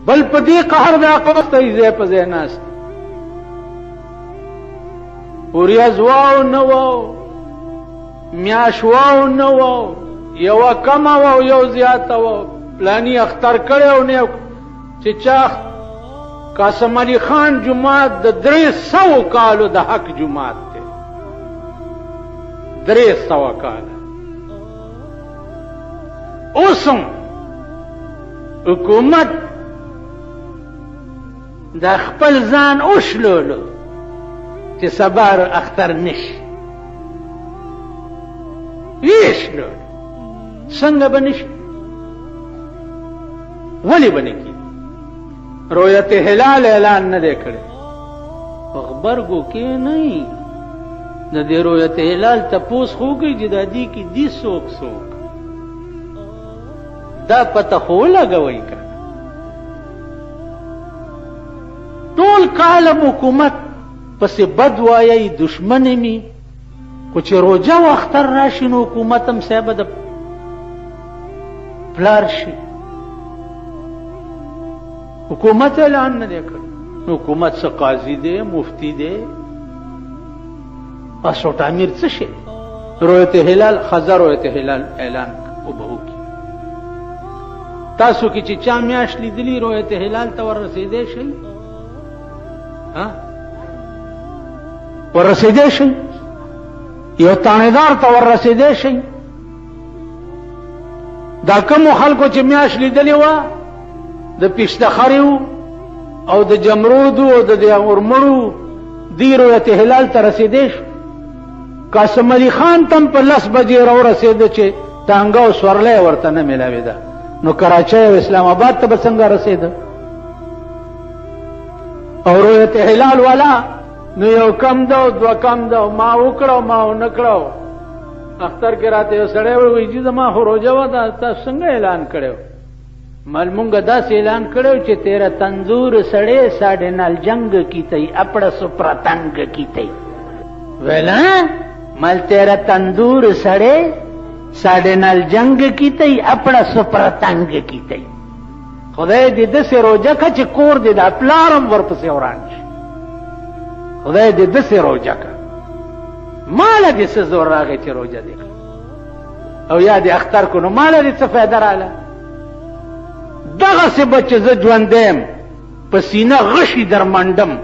بل په دې قهر د عقبت ته ځای په ځای ناست وریځ واو نه واو میاش واو نه واو یوه کمه واو یو زیاته واو پلانی اختر کړی او نه چې چا قاسم علي خان جومات د 300 کالو د حق جومات دی 300 کاله اوسم حکومت د خپل ځان اوشلولو چې سبا اختر نشي ویشلولو څنګه به نشي ولې به نه کېږي رویت هلال اعلان نه دی کړی په غبرګو کې نه د دې رویت هلال تپوس خو کوي چې دا دې کې دي څوک څوک دا پته خو لګوئ که ټول کال حکومت پسې بد وایي دشمن می خو چې روژه و اختر راشي نو حکومت هم صاحبه د پلار شي حکومت اعلان نه دی کړی نو حکومت څه قاضي دی مفتی دی پاسپورټ امیر څه شي رویت هلال خزر رویت هلال اعلان وبهو کی تاسو کې چې چا میاش لیدلی رویت هلال ته ورسېدی شي ها ورسېدی شي یو تانیدار ته ورسېدی شي دا کومو خلکو چې میاش لیدلی وه د پیشتخریو او د جمرودو او د اورمړو دی رویت هلال ته رسېدی شو قاسم علي خان تم په 10 بجې راورسېده چې ټانګه او سورلی ورته نه میلاوېده نو کراچۍ او اسلام آباد ته به څنګه رسېده او رویت هلال والا نو یو کم ده او دوه کم ده ما وکړه ما ونه کړه اختر کې راته یو سړی وایي چې زما خو روژه وه دا تاسو څنګه اعلان کړی مل مونږ داسې اعلان کړی چې تیرا تنظور سړی ساډے نال جنگ کی تئی اپڑا سپرا تنگ کی تئی ویلا مل تیرا تندور سڑے ساڈے نال جنگ کی تئی اپڑا سپرا تنگ کی تئی خدای دې داسې روژه که چې کور دې دا پلارم ورپسې وران شي خدای دې داسې روژه که ماله دې څه زور راغی چې روژه دې او یا دې اختر کو نو ماله دې څه فایده راغله دغسې به چې زه ژوندی یم په سینه غشي در منډم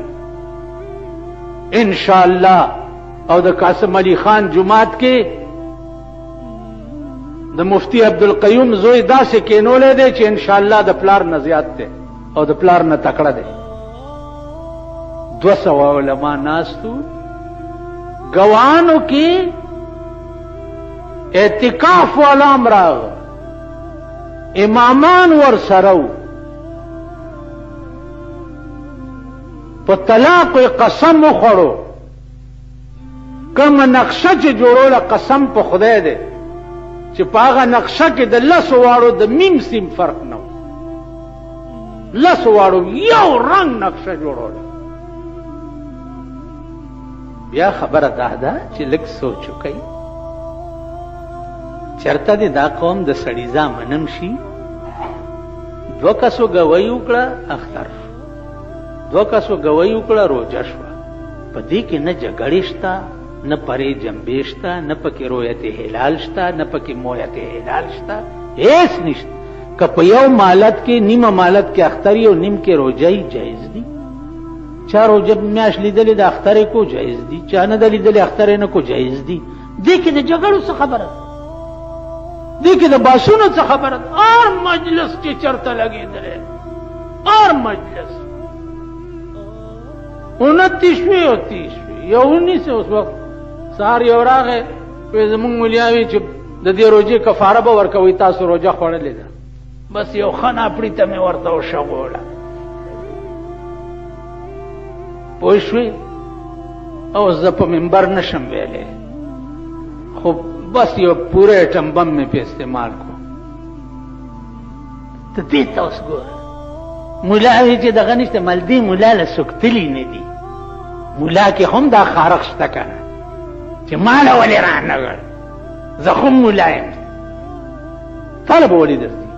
انشاءالله او د قاسم علي خان جومات کې د مفتی عبدالقیوم زوی داسې کینولی دی چې انشاءالله د پلار نه زیات دی او د پلار نه تکړه دی 200 علما ناستو ګوانو کې اعتکاف والا هم راغله امامان ور سره و په طلاق قسم وخوړو کومه نقشه چې جوړوله قسم په خدای دی چې په هغه نقشه کې د 10 واړو د میم سیم فرق نه و 10 واړو یو رنګ نقشه جوړوله بیا خبره دا ده چې لږ سوچ وکئ چرته دې دا قوم د سړي زامنم شي 2 کسو ګوی وکړه اختر شو 2 کسو ګوی وکړه روژه شوه په دې کې نه جګړې شته نه پرې جنبې شته نه پکې رویت هلال شته نه پکې مویت هلال شته هیڅ نشته که په یو مالت کې نیمه مالت کې اختر او نیم کې روژه جایز دي چا روژه میاشت لیدلې د اختر کو جایز دي چا نه د لیدلې اختر نه کو جایز دي دې کې د جګړو څه خبره دې کې د باسونو څه خبره اور مجلس چې چرته لګېدلې اور مجلس 29 او 30 یو 19 اوس وخت سهار یو راغی وایي زمونږ مولیاوي چې د دې روژې کفاره به ورکوئ تاسو روژه خوړلې ده بس یو ښه ناپړي ته مې ورته وشغوله پوه شوې او زه په منبر نشم ویلی خو بس یو پوره ایټم بم مې په استعمال کو ته دې ته اوس ګوره ملا وایي چې دغه نشته مل دې ملا له څوک تلي نه دي ملا کې هم دا خارق شته که نه چې ماله ولې رانغړ زه خو ملا یم تاله به ولې درځي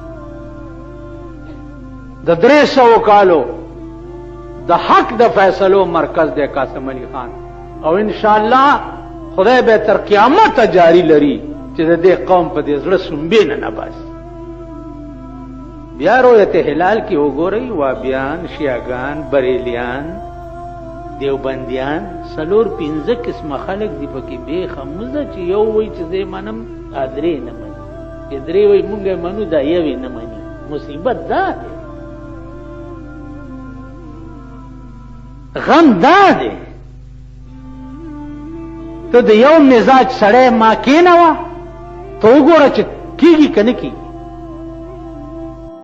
د 300 کالو د حق د فیصلو مرکز دی قاسم علي خان، او ان شاء الله خدای به تر قیامت جاری لري چې د دې قوم په دې زړه سنبې نه باسي. بیا رؤیت هلال کې وګورئ، وابیان، شیعاګان، بریلیان، دیوبندیان، 4-5 قسمه خلک دي پکې بې خمزه چې یو وایي چې زه منم، درې نه مني، چې درې وایي مونږ یې منو، دا یوې نه مني. مصیبت دا دی، غم دا دی. ته د یو مزاج سړی ما کېنوه، ته وګوره چې کېږي که نه کېږي.